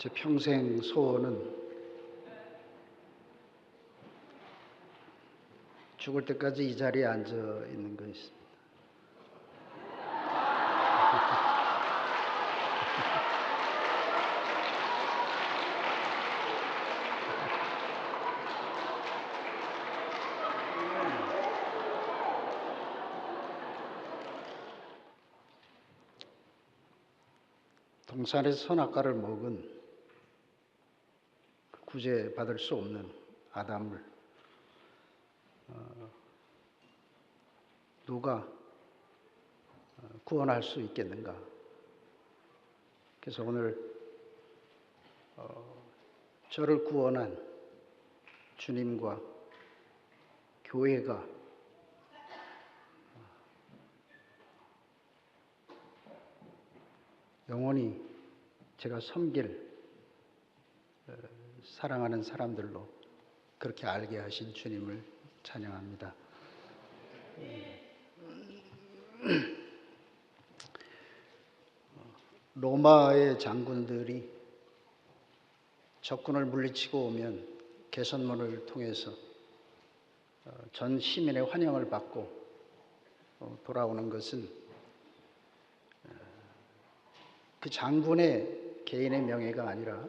제 평생 소원은 죽을 때까지 이 자리에 앉아 있는 것입니다. 동산에서 선악과를 먹은 구제받을 수 없는 아담을 누가 구원할 수 있겠는가? 그래서 오늘 저를 구원한 주님과 교회가 영원히 제가 섬길 사랑하는 사람들로 그렇게 알게 하신 주님을 찬양합니다. 로마의 장군들이 적군을 물리치고 오면 개선문을 통해서 전 시민의 환영을 받고 돌아오는 것은 그 장군의 개인의 명예가 아니라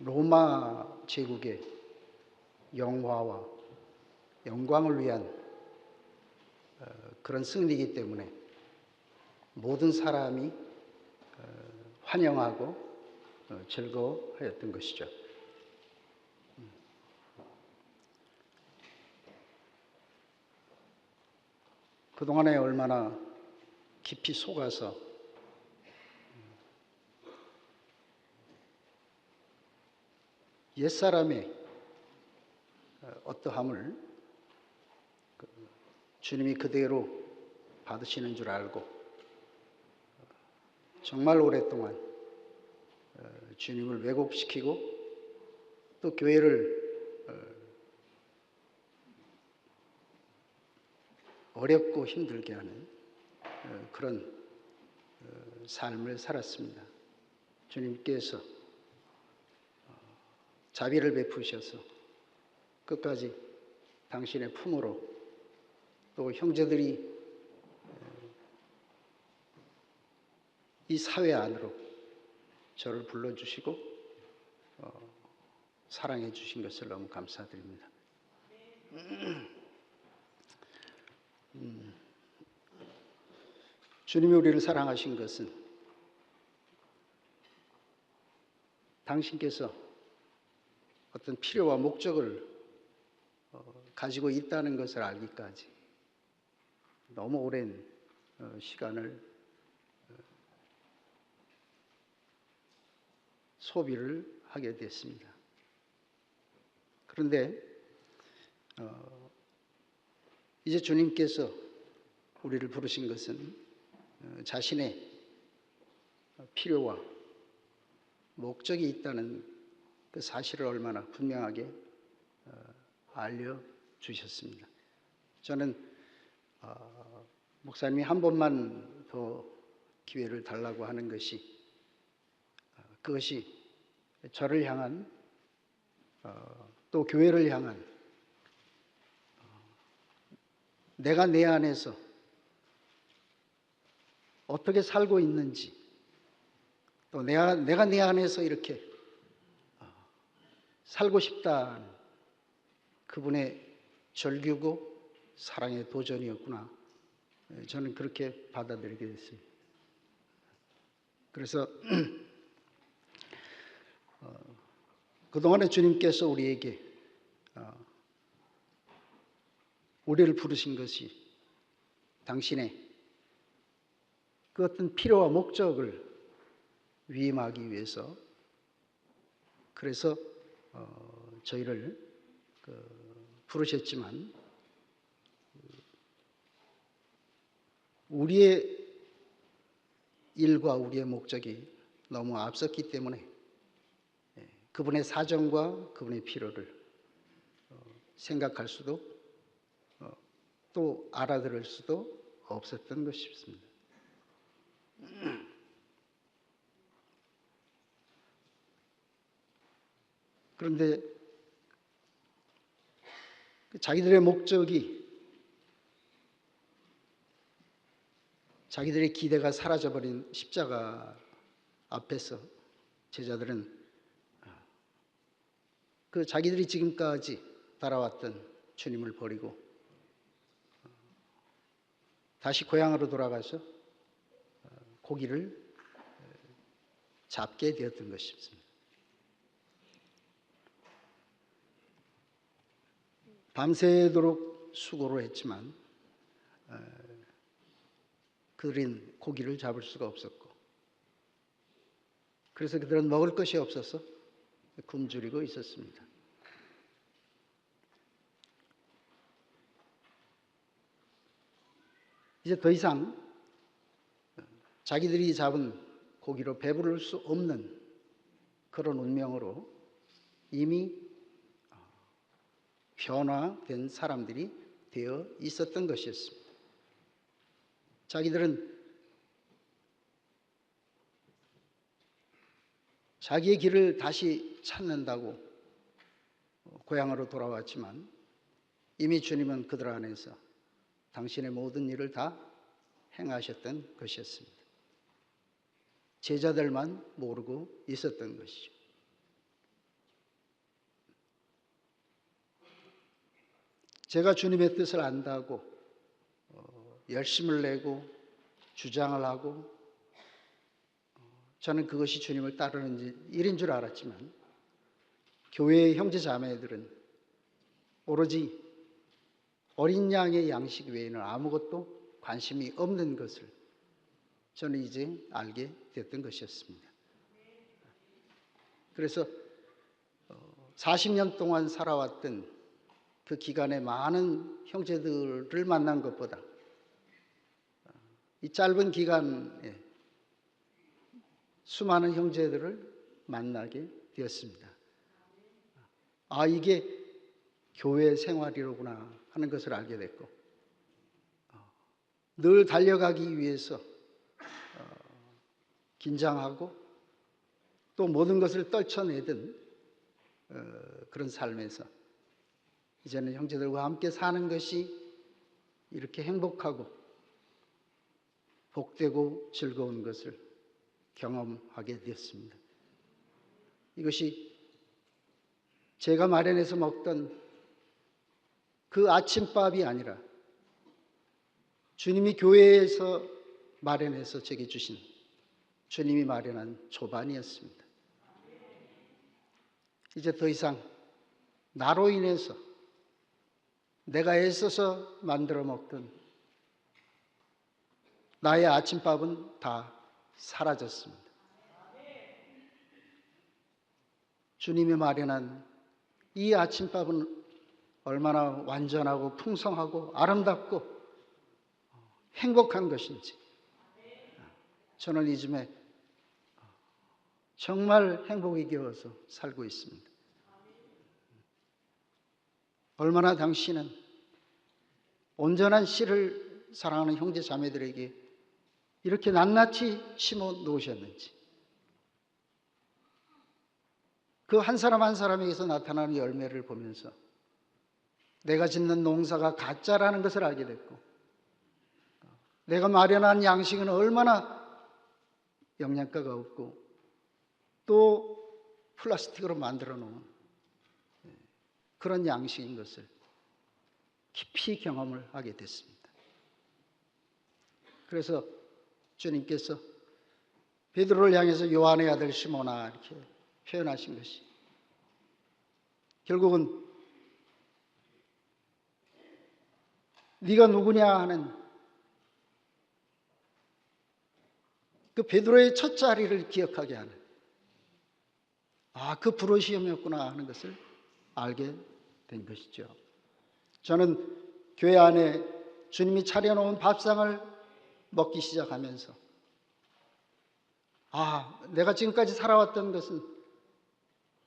로마 제국의 영화와 영광을 위한 그런 승리이기 때문에 모든 사람이 환영하고 즐거워하였던 것이죠. 그동안에 얼마나 깊이 속아서 옛사람의 어떠함을 주님이 그대로 받으시는 줄 알고 정말 오랫동안 주님을 왜곡시키고 또 교회를 어렵고 힘들게 하는 그런 삶을 살았습니다. 주님께서 자비를 베푸셔서 끝까지 당신의 품으로 또 형제들이 이 사회 안으로 저를 불러주시고 사랑해 주신 것을 너무 감사드립니다. 주님이 우리를 사랑하신 것은 당신께서 어떤 필요와 목적을 가지고 있다는 것을 알기까지 너무 오랜 시간을 소비를 하게 됐습니다. 그런데 이제 주님께서 우리를 부르신 것은 자신의 필요와 목적이 있다는 그 사실을 얼마나 분명하게 알려주셨습니다. 저는 목사님이 한 번만 더 기회를 달라고 하는 것이 그것이 저를 향한 또 교회를 향한 내가 내 안에서 어떻게 살고 있는지 또 내가 내 안에서 이렇게 살고 싶다는 그분의 절규고 사랑의 도전이었구나. 저는 그렇게 받아들이게 됐습니다. 그래서 그동안에 주님께서 우리에게 우리를 부르신 것이 당신의 그 어떤 필요와 목적을 위임하기 위해서 그래서 저희를 부르셨지만 우리의 일과 우리의 목적이 너무 앞섰기 때문에 그분의 사정과 그분의 필요를 생각할 수도 또 알아들을 수도 없었던 것이 싶습니다. 그런데 자기들의 목적이, 자기들의 기대가 사라져버린 십자가 앞에서 제자들은 그 자기들이 지금까지 따라왔던 주님을 버리고 다시 고향으로 돌아가서 고기를 잡게 되었던 것입니다. 밤새도록 수고를 했지만 그들은 고기를 잡을 수가 없었고, 그래서 그들은 먹을 것이 없어서 굶주리고 있었습니다. 이제 더 이상 자기들이 잡은 고기로 배부를 수 없는 그런 운명으로 이미 변화된 사람들이 되어 있었던 것이었습니다. 자기들은 자기의 길을 다시 찾는다고 고향으로 돌아왔지만 이미 주님은 그들 안에서 당신의 모든 일을 다 행하셨던 것이었습니다. 제자들만 모르고 있었던 것이죠. 제가 주님의 뜻을 안다고 열심을 내고 주장을 하고 저는 그것이 주님을 따르는 일인 줄 알았지만, 교회의 형제 자매들은 오로지 어린 양의 양식 외에는 아무것도 관심이 없는 것을 저는 이제 알게 됐던 것이었습니다. 그래서 40년 동안 살아왔던 그 기간에 많은 형제들을 만난 것보다 이 짧은 기간에 수많은 형제들을 만나게 되었습니다. 아, 이게 교회 생활이로구나 하는 것을 알게 됐고, 늘 달려가기 위해서 긴장하고 또 모든 것을 떨쳐내던 그런 삶에서 이제는 형제들과 함께 사는 것이 이렇게 행복하고 복되고 즐거운 것을 경험하게 되었습니다. 이것이 제가 마련해서 먹던 그 아침밥이 아니라 주님이 교회에서 마련해서 제게 주신 주님이 마련한 조반이었습니다. 이제 더 이상 나로 인해서 내가 애써서 만들어 먹던 나의 아침밥은 다 사라졌습니다. 주님이 마련한 이 아침밥은 얼마나 완전하고 풍성하고 아름답고 행복한 것인지 저는 이즘에 정말 행복에 겨워서 살고 있습니다. 얼마나 당신은 온전한 씨를 사랑하는 형제 자매들에게 이렇게 낱낱이 심어 놓으셨는지, 그 한 사람 한 사람에게서 나타나는 열매를 보면서 내가 짓는 농사가 가짜라는 것을 알게 됐고, 내가 마련한 양식은 얼마나 영양가가 없고 또 플라스틱으로 만들어 놓은 그런 양식인 것을 깊이 경험을 하게 됐습니다. 그래서 주님께서 베드로를 향해서 요한의 아들 시몬아 이렇게 표현하신 것이 결국은 네가 누구냐 하는 그 베드로의 첫 자리를 기억하게 하는, 그 부르심이었구나 하는 것을 알게 된 것이죠. 저는 교회 안에 주님이 차려놓은 밥상을 먹기 시작하면서 내가 지금까지 살아왔던 것은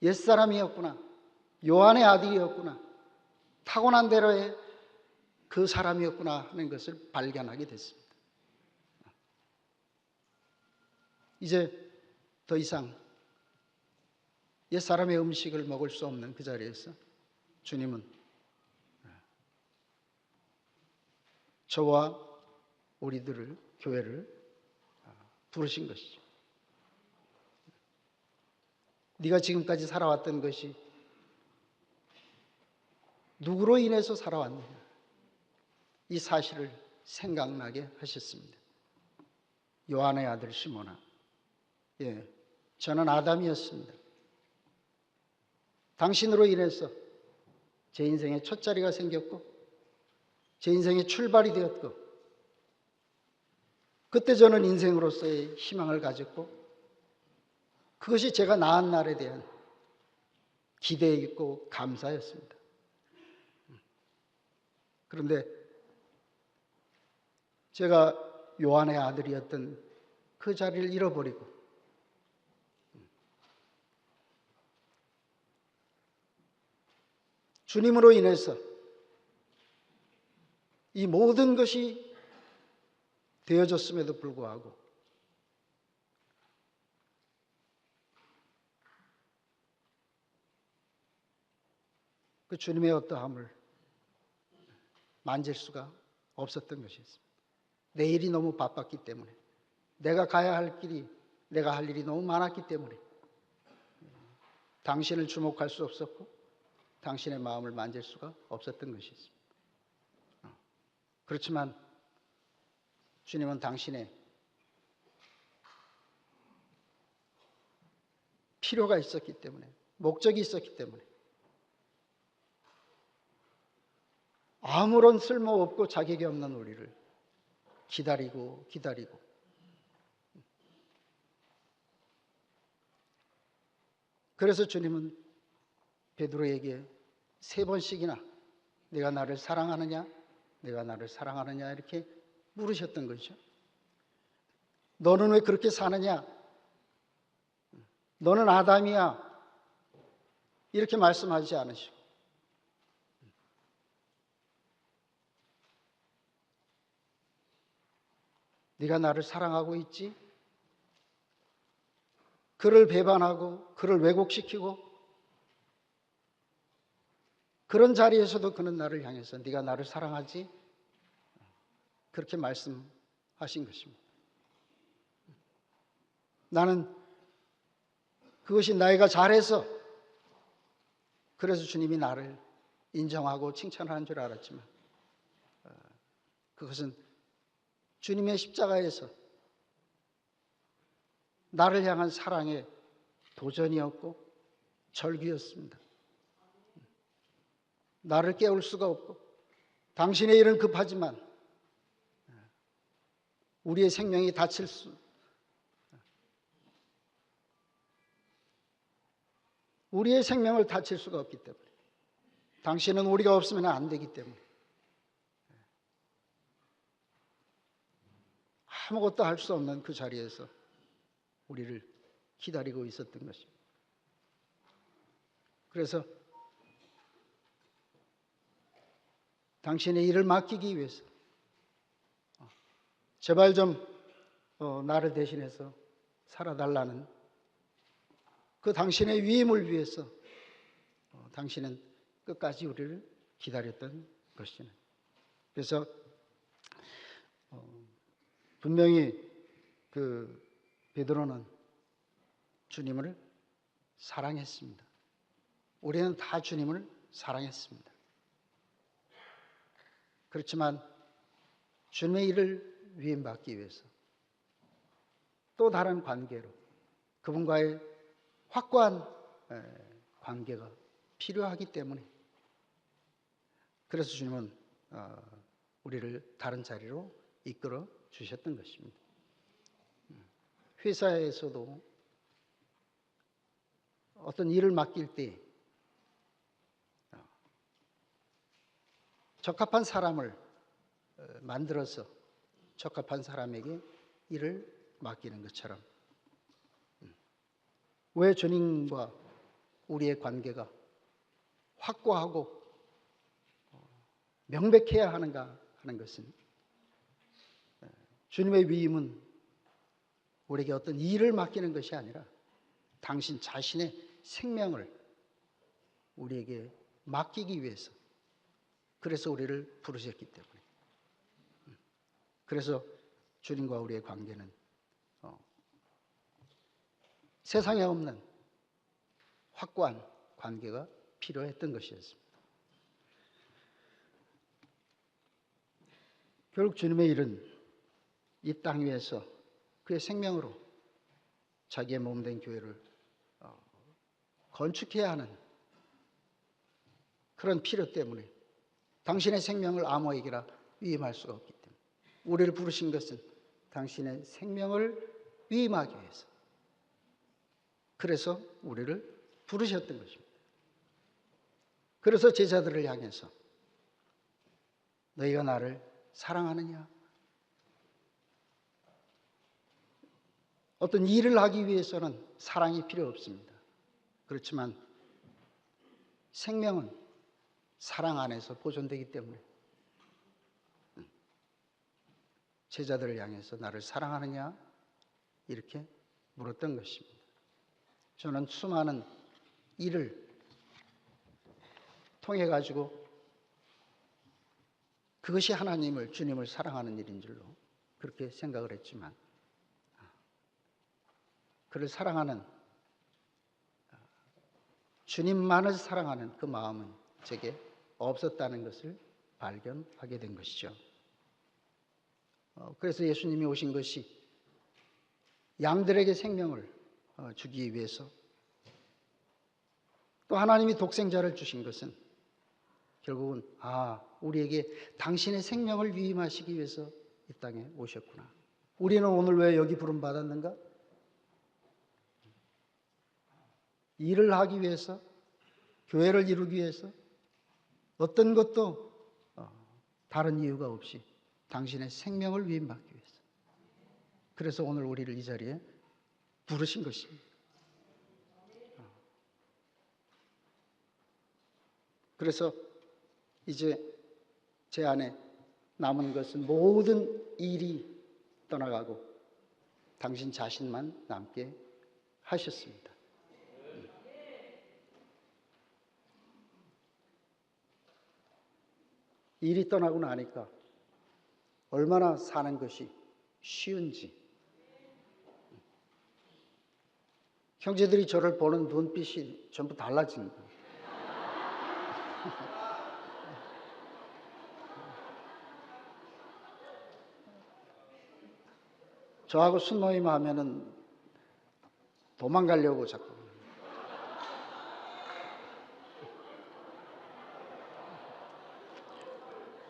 옛사람이었구나, 요한의 아들이었구나, 타고난 대로의 그 사람이었구나 하는 것을 발견하게 됐습니다. 이제 더 이상 옛사람의 음식을 먹을 수 없는 그 자리에서 주님은 저와 우리들을, 교회를 부르신 것이죠. 네가 지금까지 살아왔던 것이 누구로 인해서 살아왔느냐, 이 사실을 생각나게 하셨습니다. 요한의 아들 시몬아, 저는 아담이었습니다. 당신으로 인해서 제 인생에 첫자리가 생겼고 제 인생의 출발이 되었고, 그때 저는 인생으로서의 희망을 가졌고, 그것이 제가 낳은 날에 대한 기대이고 감사였습니다. 그런데 제가 요한의 아들이었던 그 자리를 잃어버리고 주님으로 인해서 이 모든 것이 되어졌음에도 불구하고 그 주님의 어떠함을 만질 수가 없었던 것이었습니다. 내 일이 너무 바빴기 때문에, 내가 가야 할 길이, 내가 할 일이 너무 많았기 때문에 당신을 주목할 수 없었고 당신의 마음을 만질 수가 없었던 것이었습니다. 그렇지만 주님은 당신의 필요가 있었기 때문에, 목적이 있었기 때문에 아무런 쓸모없고 자격이 없는 우리를 기다리고 그래서 주님은 베드로에게 3번씩이나 내가 나를 사랑하느냐, 내가 나를 사랑하느냐 이렇게 물으셨던 거죠. 너는 왜 그렇게 사느냐? 너는 아담이야. 이렇게 말씀하지 않으시고 네가 나를 사랑하고 있지? 그를 배반하고 그를 왜곡시키고 그런 자리에서도 그는 나를 향해서 네가 나를 사랑하지? 그렇게 말씀하신 것입니다. 나는 그것이 내가 잘해서 그래서 주님이 나를 인정하고 칭찬하는 줄 알았지만 그것은 주님의 십자가에서 나를 향한 사랑의 도전이었고 절규였습니다. 나를 깨울 수가 없고 당신의 일은 급하지만 우리의 생명이 다칠 수, 우리의 생명을 다칠 수가 없기 때문에, 당신은 우리가 없으면 안 되기 때문에 아무것도 할 수 없는 그 자리에서 우리를 기다리고 있었던 것입니다. 그래서 당신의 일을 맡기기 위해서 제발 좀 나를 대신해서 살아달라는 그 당신의 위임을 위해서 당신은 끝까지 우리를 기다렸던 것이죠. 그래서 분명히 그 베드로는 주님을 사랑했습니다. 우리는 다 주님을 사랑했습니다. 그렇지만 주님의 일을 위임받기 위해서 또 다른 관계로 그분과의 확고한 관계가 필요하기 때문에, 그래서 주님은 우리를 다른 자리로 이끌어 주셨던 것입니다. 회사에서도 어떤 일을 맡길 때 적합한 사람을 만들어서 적합한 사람에게 일을 맡기는 것처럼 왜 주님과 우리의 관계가 확고하고 명백해야 하는가 하는 것은 주님의 위임은 우리에게 어떤 일을 맡기는 것이 아니라 당신 자신의 생명을 우리에게 맡기기 위해서, 그래서 우리를 부르셨기 때문에, 그래서 주님과 우리의 관계는 세상에 없는 확고한 관계가 필요했던 것이었습니다. 결국 주님의 일은 이 땅 위에서 그의 생명으로 자기의 몸된 교회를 건축해야 하는 그런 필요 때문에 당신의 생명을 아무에게나 위임할 수가 없기 때문에 우리를 부르신 것은 당신의 생명을 위임하기 위해서, 그래서 우리를 부르셨던 것입니다. 그래서 제자들을 향해서 너희가 나를 사랑하느냐? 어떤 일을 하기 위해서는 사랑이 필요 없습니다. 그렇지만 생명은 사랑 안에서 보존되기 때문에 제자들을 향해서 나를 사랑하느냐? 이렇게 물었던 것입니다. 저는 수많은 일을 통해 가지고 그것이 하나님을, 주님을 사랑하는 일인 줄로 그렇게 생각을 했지만, 그를 사랑하는, 주님만을 사랑하는 그 마음은 제게 없었다는 것을 발견하게 된 것이죠. 그래서 예수님이 오신 것이 양들에게 생명을 주기 위해서, 또 하나님이 독생자를 주신 것은 결국은 우리에게 당신의 생명을 위임하시기 위해서 이 땅에 오셨구나. 우리는 오늘 왜 여기 부름받았는가? 일을 하기 위해서, 교회를 이루기 위해서, 어떤 것도 다른 이유가 없이 당신의 생명을 위임받기 위해서. 그래서 오늘 우리를 이 자리에 부르신 것입니다. 그래서 이제 제 안에 남은 것은 모든 일이 떠나가고 당신 자신만 남게 하셨습니다. 일이 떠나고 나니까 얼마나 사는 것이 쉬운지, 형제들이 저를 보는 눈빛이 전부 달라진 거예요. 저하고 술모임 하면은 도망가려고 자꾸.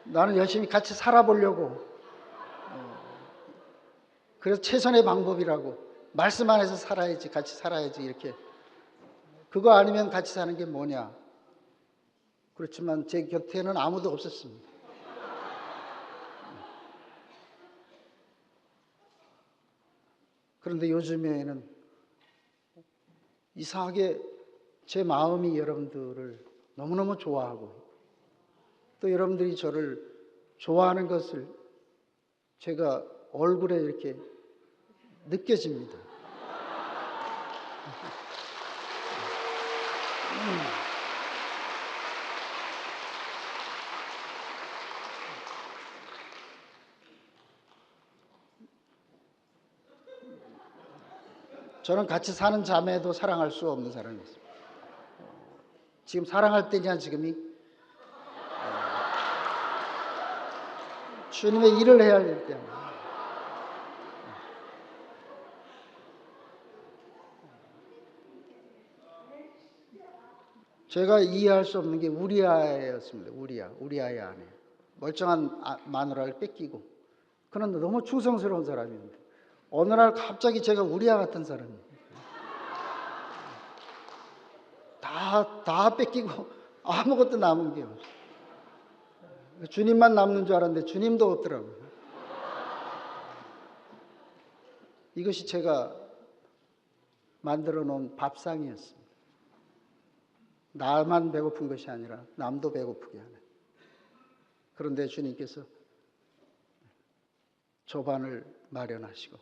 나는 열심히 같이 살아보려고. 그래서 최선의 방법이라고. 말씀 안에서 살아야지, 같이 살아야지, 이렇게. 그거 아니면 같이 사는 게 뭐냐. 그렇지만 제 곁에는 아무도 없었습니다. 그런데 요즘에는 이상하게 제 마음이 여러분들을 너무너무 좋아하고, 또 여러분들이 저를 좋아하는 것을 제가 얼굴에 이렇게 느껴집니다. 저는 같이 사는 자매도 사랑할 수 없는 사람이었습니다. 지금 사랑할 때냐, 지금이? 주님의 일을 해야 할 때입니다. 제가 이해할 수 없는 게 우리아였습니다. 우리아의 아내. 멀쩡한 마누라를 뺏기고, 그는 너무 충성스러운 사람이었는데 어느 날 갑자기 제가 우리아 같은 사람이에요. 다 뺏기고 아무것도 남은 게 없어요. 주님만 남는 줄 알았는데 주님도 없더라고요. 이것이 제가 만들어 놓은 밥상이었습니다. 나만 배고픈 것이 아니라 남도 배고프게 하는. 그런데 주님께서 조반을 마련하시고,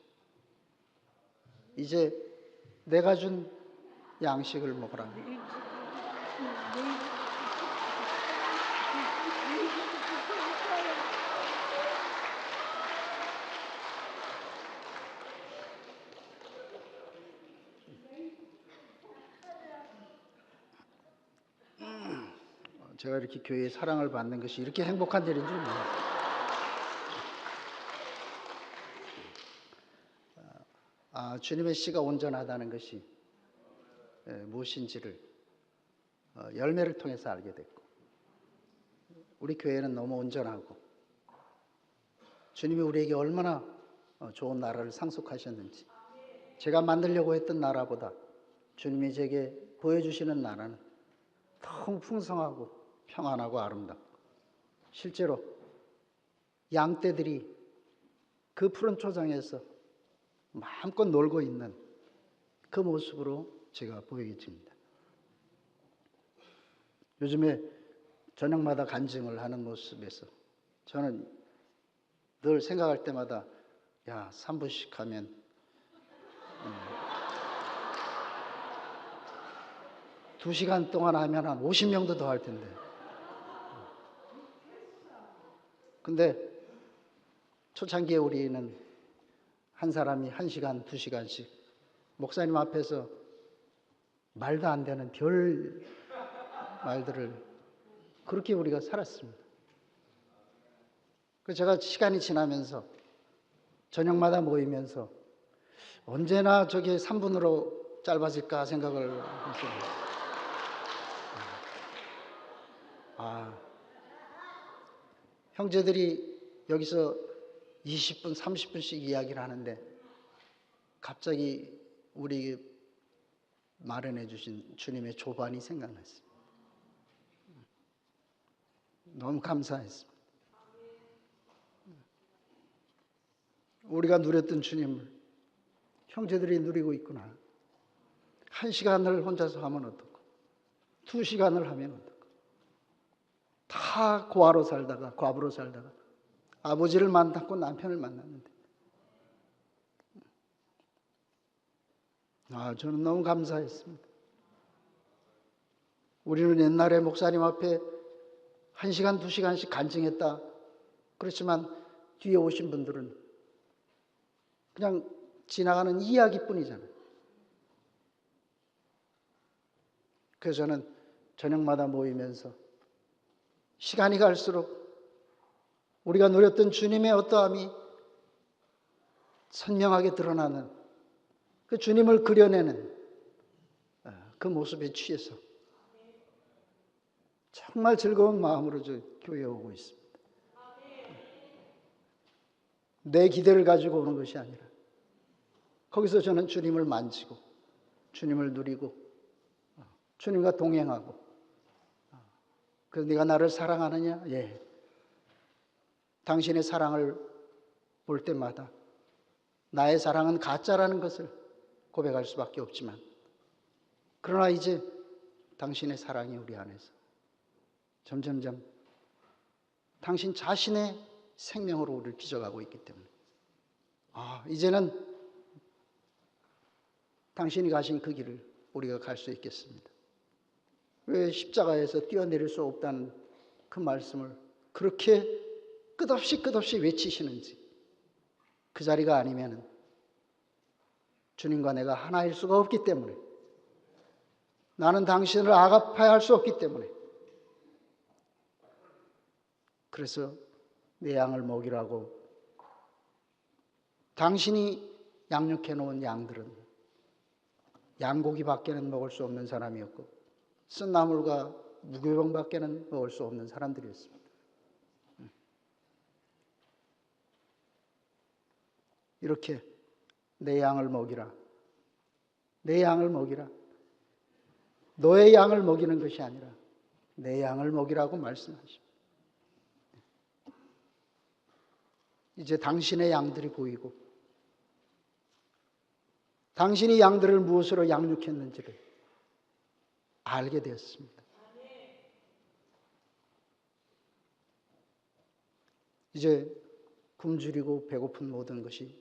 이제 내가 준 양식을 먹으라. 제가 이렇게 교회의 사랑을 받는 것이 이렇게 행복한 일인 줄 몰랐어요. 주님의 씨가 온전하다는 것이 무엇인지를 열매를 통해서 알게 됐고, 우리 교회는 너무 온전하고 주님이 우리에게 얼마나 좋은 나라를 상속하셨는지, 제가 만들려고 했던 나라보다 주님이 제게 보여주시는 나라는 너무 풍성하고 평안하고 아름답고, 실제로 양떼들이 그 푸른 초장에서 마음껏 놀고 있는 그 모습으로 제가 보여집니다. 요즘에 저녁마다 간증을 하는 모습에서 저는 늘 생각할 때마다, 야, 3부씩 하면 2시간 동안 하면 한 50명도 더 할 텐데. 근데 초창기에 우리는 한 사람이 1시간, 2시간씩 목사님 앞에서 말도 안 되는 별 말들을 그렇게 우리가 살았습니다. 그래서 제가 시간이 지나면서 저녁마다 모이면서 언제나 저게 3분으로 짧아질까 생각을 했습니다. 형제들이 여기서 20분, 30분씩 이야기를 하는데 갑자기 우리 마련해 주신 주님의 조반이 생각났습니다. 너무 감사했습니다. 우리가 누렸던 주님을 형제들이 누리고 있구나. 1시간을 혼자서 하면 어떻고, 2시간을 하면 어떻고, 다 고아로 살다가, 과부로 살다가 아버지를 만났고 남편을 만났는데, 저는 너무 감사했습니다. 우리는 옛날에 목사님 앞에 1시간, 2시간씩 간증했다. 그렇지만 뒤에 오신 분들은 그냥 지나가는 이야기뿐이잖아요. 그래서 저는 저녁마다 모이면서 시간이 갈수록 우리가 누렸던 주님의 어떠함이 선명하게 드러나는, 그 주님을 그려내는 그 모습에 취해서 정말 즐거운 마음으로 저 교회에 오고 있습니다. 내 기대를 가지고 오는 것이 아니라 거기서 저는 주님을 만지고 주님을 누리고 주님과 동행하고, 그래서 네가 나를 사랑하느냐? 예. 당신의 사랑을 볼 때마다 나의 사랑은 가짜라는 것을 고백할 수밖에 없지만, 그러나 이제 당신의 사랑이 우리 안에서 점점점 당신 자신의 생명으로 우리를 빚어가고 있기 때문에 이제는 당신이 가신 그 길을 우리가 갈 수 있겠습니다. 왜 십자가에서 뛰어내릴 수 없다는 그 말씀을 그렇게 끝없이 외치시는지, 그 자리가 아니면 주님과 내가 하나일 수가 없기 때문에, 나는 당신을 악압해야 할 수 없기 때문에, 그래서 내 양을 먹이라고 당신이 양육해 놓은 양들은 양고기밖에는 먹을 수 없는 사람이었고 쓴나물과 무교병밖에는 먹을 수 없는 사람들이었습니다. 이렇게 내 양을 먹이라, 내 양을 먹이라, 너의 양을 먹이는 것이 아니라 내 양을 먹이라고 말씀하십니다. 이제 당신의 양들이 보이고 당신이 양들을 무엇으로 양육했는지를 알게 되었습니다. 이제 굶주리고 배고픈 모든 것이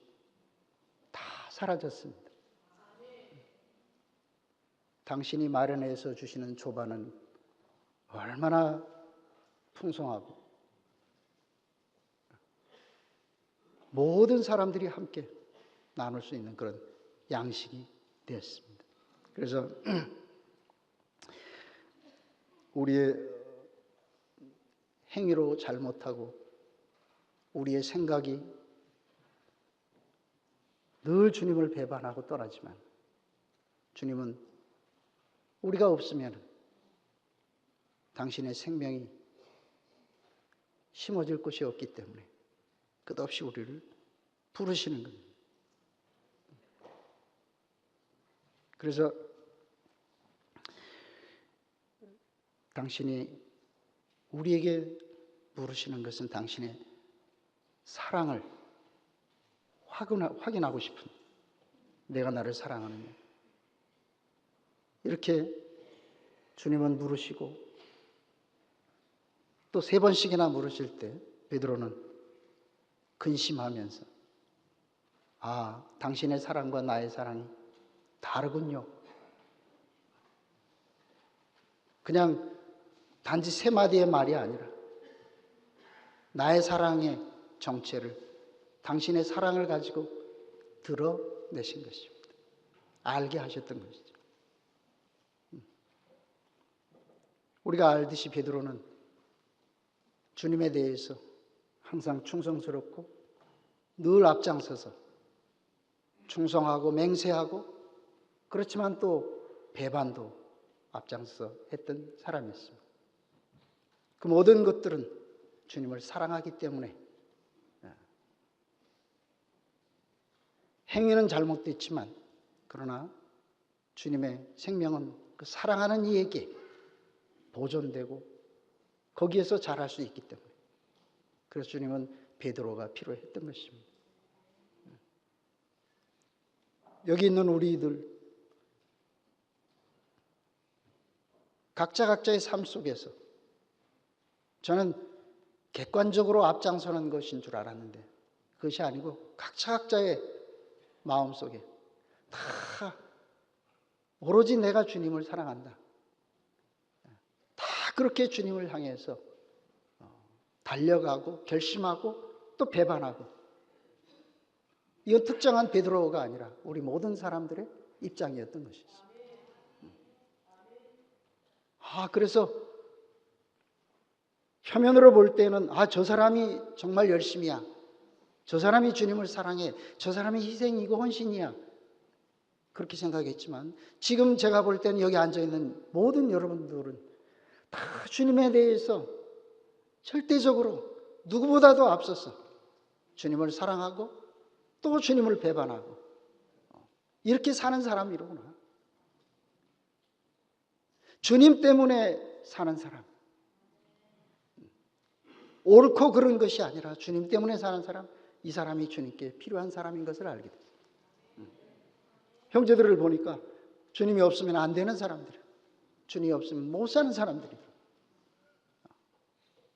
다 사라졌습니다. 당신이 마련해서 주시는 조반은 얼마나 풍성하고 모든 사람들이 함께 나눌 수 있는 그런 양식이 되었습니다. 그래서 우리의 행위로 잘못하고 우리의 생각이 늘 주님을 배반하고 떠나지만 주님은 우리가 없으면 당신의 생명이 심어질 곳이 없기 때문에 끝없이 우리를 부르시는 겁니다. 그래서 당신이 우리에게 물으시는 것은 당신의 사랑을 확인하고 싶은, 내가 나를 사랑하느냐, 이렇게 주님은 물으시고 또 3번씩이나 물으실 때 베드로는 근심하면서 당신의 사랑과 나의 사랑이 다르군요. 그냥 단지 3마디의 말이 아니라 나의 사랑의 정체를 당신의 사랑을 가지고 드러내신 것입니다. 알게 하셨던 것이죠. 우리가 알듯이 베드로는 주님에 대해서 항상 충성스럽고 늘 앞장서서 충성하고 맹세하고, 그렇지만 또 배반도 앞장서 했던 사람이었습니다. 그 모든 것들은 주님을 사랑하기 때문에, 행위는 잘못됐지만 그러나 주님의 생명은 그 사랑하는 이에게 보존되고 거기에서 자랄 수 있기 때문에, 그래서 주님은 베드로가 필요했던 것입니다. 여기 있는 우리들 각자의 삶 속에서 저는 객관적으로 앞장서는 것인 줄 알았는데 그것이 아니고 각자의 마음속에 다 오로지 내가 주님을 사랑한다, 다 그렇게 주님을 향해서 달려가고 결심하고 또 배반하고, 이건 특정한 베드로가 아니라 우리 모든 사람들의 입장이었던 것이었습니다. 그래서 표면으로 볼 때는 저 사람이 정말 열심이야, 저 사람이 주님을 사랑해, 저 사람이 희생이고 헌신이야, 그렇게 생각했지만 지금 제가 볼 때는 여기 앉아있는 모든 여러분들은 다 주님에 대해서 절대적으로 누구보다도 앞서서 주님을 사랑하고 또 주님을 배반하고 이렇게 사는 사람이로구나. 주님 때문에 사는 사람, 옳고 그른 것이 아니라 주님 때문에 사는 사람, 이 사람이 주님께 필요한 사람인 것을 알게 됐어요. 형제들을 보니까 주님이 없으면 안 되는 사람들, 주님이 없으면 못 사는 사람들이에요.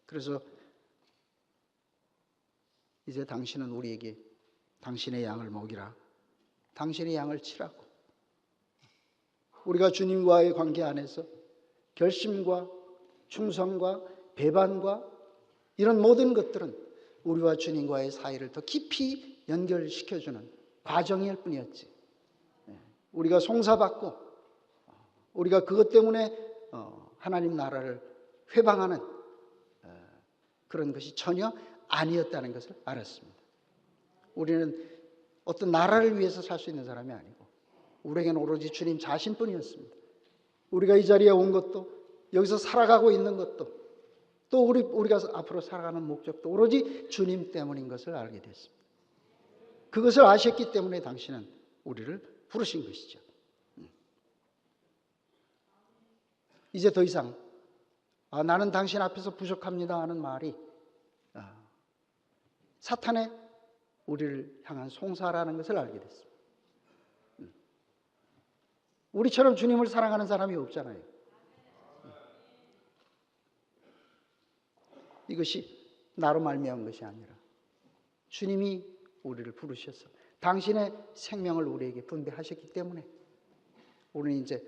그래서 이제 당신은 우리에게 당신의 양을 먹이라, 당신의 양을 치라고. 우리가 주님과의 관계 안에서 결심과 충성과 배반과 이런 모든 것들은 우리와 주님과의 사이를 더 깊이 연결시켜주는 과정일 뿐이었지, 우리가 송사받고 우리가 그것 때문에 하나님 나라를 회방하는 그런 것이 전혀 아니었다는 것을 알았습니다. 우리는 어떤 나라를 위해서 살 수 있는 사람이 아니고 우리에게는 오로지 주님 자신뿐이었습니다. 우리가 이 자리에 온 것도, 여기서 살아가고 있는 것도, 또 우리가 앞으로 살아가는 목적도 오로지 주님 때문인 것을 알게 됐습니다. 그것을 아셨기 때문에 당신은 우리를 부르신 것이죠. 이제 더 이상 나는 당신 앞에서 부족합니다 하는 말이 사탄의 우리를 향한 송사라는 것을 알게 됐습니다. 우리처럼 주님을 사랑하는 사람이 없잖아요. 이것이 나로 말미암은 것이 아니라 주님이 우리를 부르셔서 당신의 생명을 우리에게 분배하셨기 때문에 우리는 이제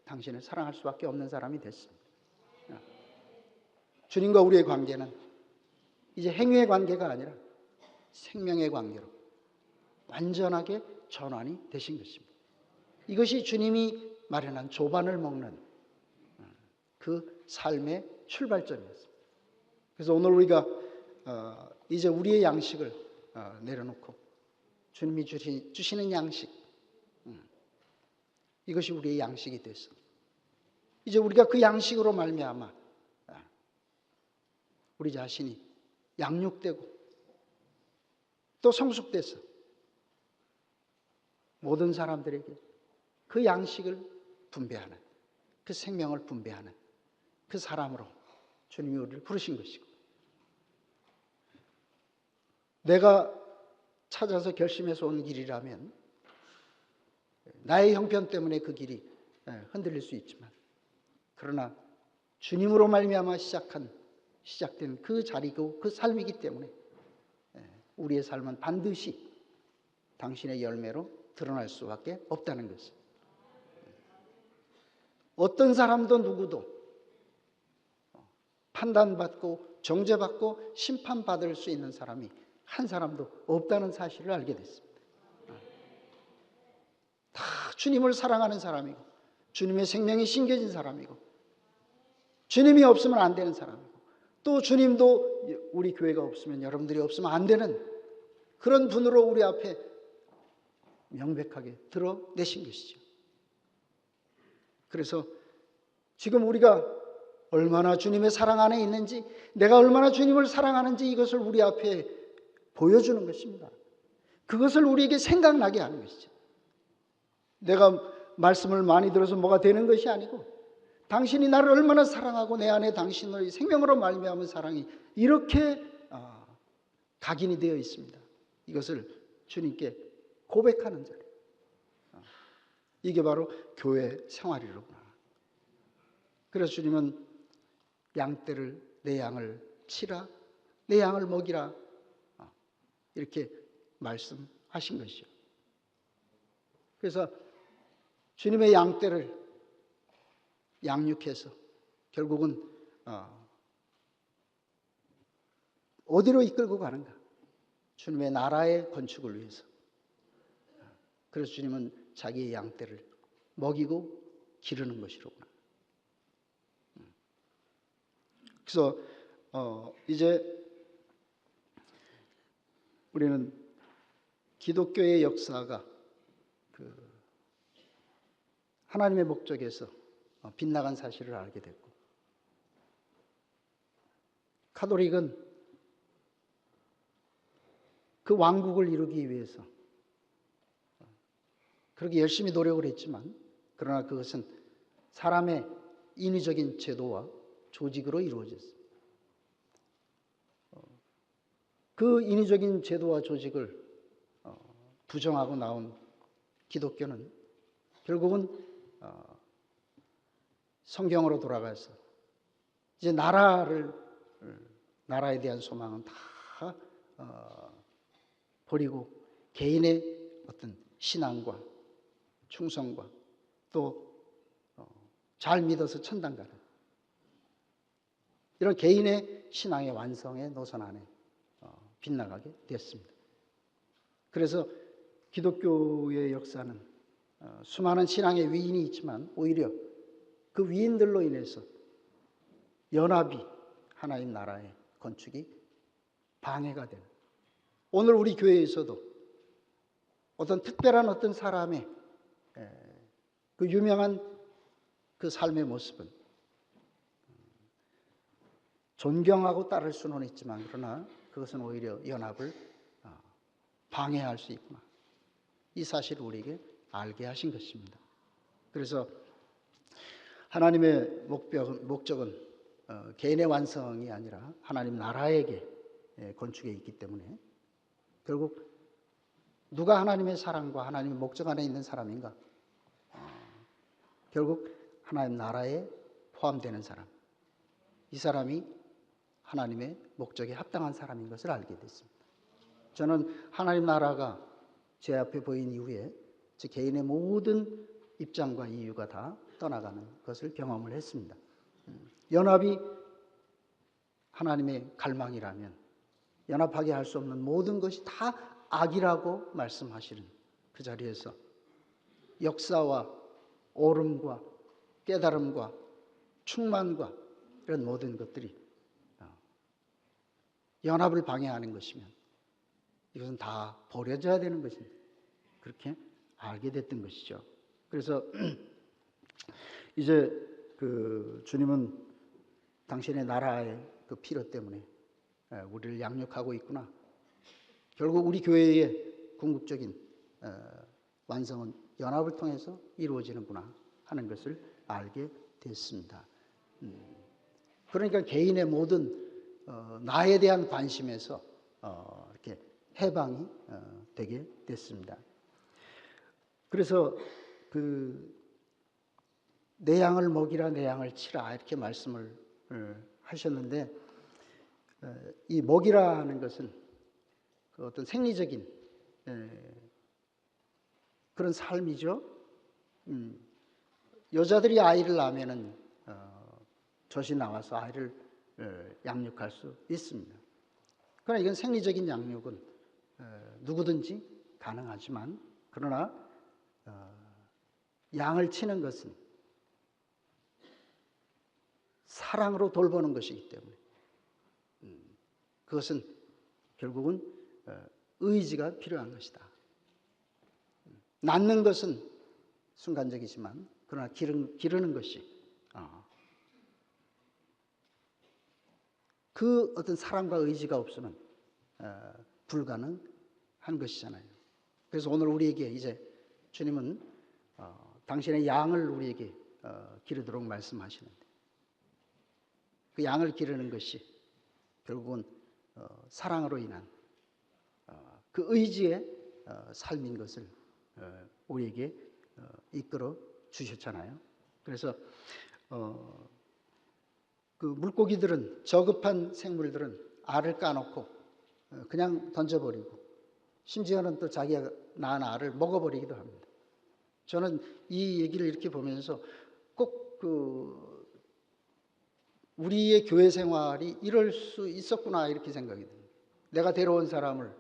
당신을 사랑할 수밖에 없는 사람이 됐습니다. 주님과 우리의 관계는 이제 행위의 관계가 아니라 생명의 관계로 완전하게 전환이 되신 것입니다. 이것이 주님이 마련한 조반을 먹는 그 삶의 출발점이었습니다. 그래서 오늘 우리가 이제 우리의 양식을 내려놓고 주님이 주시는 양식, 이것이 우리의 양식이 됐어. 이제 우리가 그 양식으로 말미암아 우리 자신이 양육되고 또 성숙돼서 모든 사람들에게 그 양식을 분배하는, 그 생명을 분배하는 그 사람으로 주님이 우리를 부르신 것이고, 내가 찾아서 결심해서 온 길이라면 나의 형편 때문에 그 길이 흔들릴 수 있지만, 그러나 주님으로 말미암아 시작된 그 자리고 그 삶이기 때문에 우리의 삶은 반드시 당신의 열매로 드러날 수밖에 없다는 것입니다. 어떤 사람도 누구도 판단받고 정죄받고 심판받을 수 있는 사람이 한 사람도 없다는 사실을 알게 됐습니다. 다 주님을 사랑하는 사람이고 주님의 생명이 심겨진 사람이고 주님이 없으면 안 되는 사람이고 또 주님도 우리 교회가 없으면, 여러분들이 없으면 안 되는 그런 분으로 우리 앞에 명백하게 드러내신 것이죠. 그래서 지금 우리가 얼마나 주님의 사랑 안에 있는지, 내가 얼마나 주님을 사랑하는지 이것을 우리 앞에 보여주는 것입니다. 그것을 우리에게 생각나게 하는 것이죠. 내가 말씀을 많이 들어서 뭐가 되는 것이 아니고 당신이 나를 얼마나 사랑하고 내 안에 당신의 생명으로 말미암은 사랑이 이렇게 각인이 되어 있습니다. 이것을 주님께 고백하는 자리. 이게 바로 교회 생활이로구나. 그래서 주님은 양떼를 내 양을 치라, 내 양을 먹이라, 이렇게 말씀하신 것이죠. 그래서 주님의 양떼를 양육해서 결국은 어디로 이끌고 가는가? 주님의 나라의 건축을 위해서. 그래서 주님은 자기의 양떼를 먹이고 기르는 것이로구나. 그래서 이제 우리는 기독교의 역사가 하나님의 목적에서 빗나간 사실을 알게 됐고, 카톨릭은 그 왕국을 이루기 위해서 그렇게 열심히 노력을 했지만, 그러나 그것은 사람의 인위적인 제도와 조직으로 이루어졌습니다. 그 인위적인 제도와 조직을 부정하고 나온 기독교는 결국은 성경으로 돌아가서 이제 나라에 대한 소망은 다 버리고 개인의 어떤 신앙과 충성과 또 잘 믿어서 천당 가는 이런 개인의 신앙의 완성의 노선 안에 빗나가게 되었습니다. 그래서 기독교의 역사는 수많은 신앙의 위인이 있지만 오히려 그 위인들로 인해서 연합이 하나님 나라의 건축이 방해가 되는, 오늘 우리 교회에서도 어떤 특별한 어떤 사람의 그 유명한 그 삶의 모습은 존경하고 따를 수는 있지만, 그러나 그것은 오히려 연합을 방해할 수 있구나, 이 사실을 우리에게 알게 하신 것입니다. 그래서 하나님의 목적은 개인의 완성이 아니라 하나님 나라에게 건축에 있기 때문에 결국 누가 하나님의 사랑과 하나님의 목적 안에 있는 사람인가? 결국 하나님 나라에 포함되는 사람, 이 사람이 하나님의 목적에 합당한 사람인 것을 알게 됐습니다. 저는 하나님 나라가 제 앞에 보인 이후에 제 개인의 모든 입장과 이유가 다 떠나가는 것을 경험을 했습니다. 연합이 하나님의 갈망이라면 연합하게 할 수 없는 모든 것이 다 악이라고 말씀하시는 그 자리에서 역사와 옳음과 깨달음과 충만과 이런 모든 것들이 연합을 방해하는 것이면 이것은 다 버려져야 되는 것입니다. 그렇게 알게 됐던 것이죠. 그래서 이제 그 주님은 당신의 나라의 그 필요 때문에 우리를 양육하고 있구나. 결국 우리 교회의 궁극적인 완성은 연합을 통해서 이루어지는구나 하는 것을 알게 됐습니다. 그러니까 개인의 모든 나에 대한 관심에서 이렇게 해방이 되게 됐습니다. 그래서 내 양을 먹이라 내 양을 치라 이렇게 말씀을 하셨는데 이 먹이라는 것은 그 어떤 생리적인 그런 삶이죠. 여자들이 아이를 낳으면은 젖이 나와서 아이를 양육할 수 있습니다. 그러나 이건 생리적인 양육은 누구든지 가능하지만 그러나 양을 치는 것은 사랑으로 돌보는 것이기 때문에 그것은 결국은 의지가 필요한 것이다. 낳는 것은 순간적이지만 그러나 기르는 것이 그 어떤 사랑과 의지가 없으면 불가능한 것이잖아요. 그래서 오늘 우리에게 이제 주님은 당신의 양을 우리에게 기르도록 말씀하시는데 그 양을 기르는 것이 결국은 사랑으로 인한 그 의지의 삶인 것을 우리에게 이끌어 주셨잖아요. 그래서 그 물고기들은 저급한 생물들은 알을 까놓고 그냥 던져버리고 심지어는 또 자기가 낳은 알을 먹어버리기도 합니다. 저는 이 얘기를 이렇게 보면서 꼭 우리의 교회 생활이 이럴 수 있었구나 이렇게 생각이 듭니다. 내가 데려온 사람을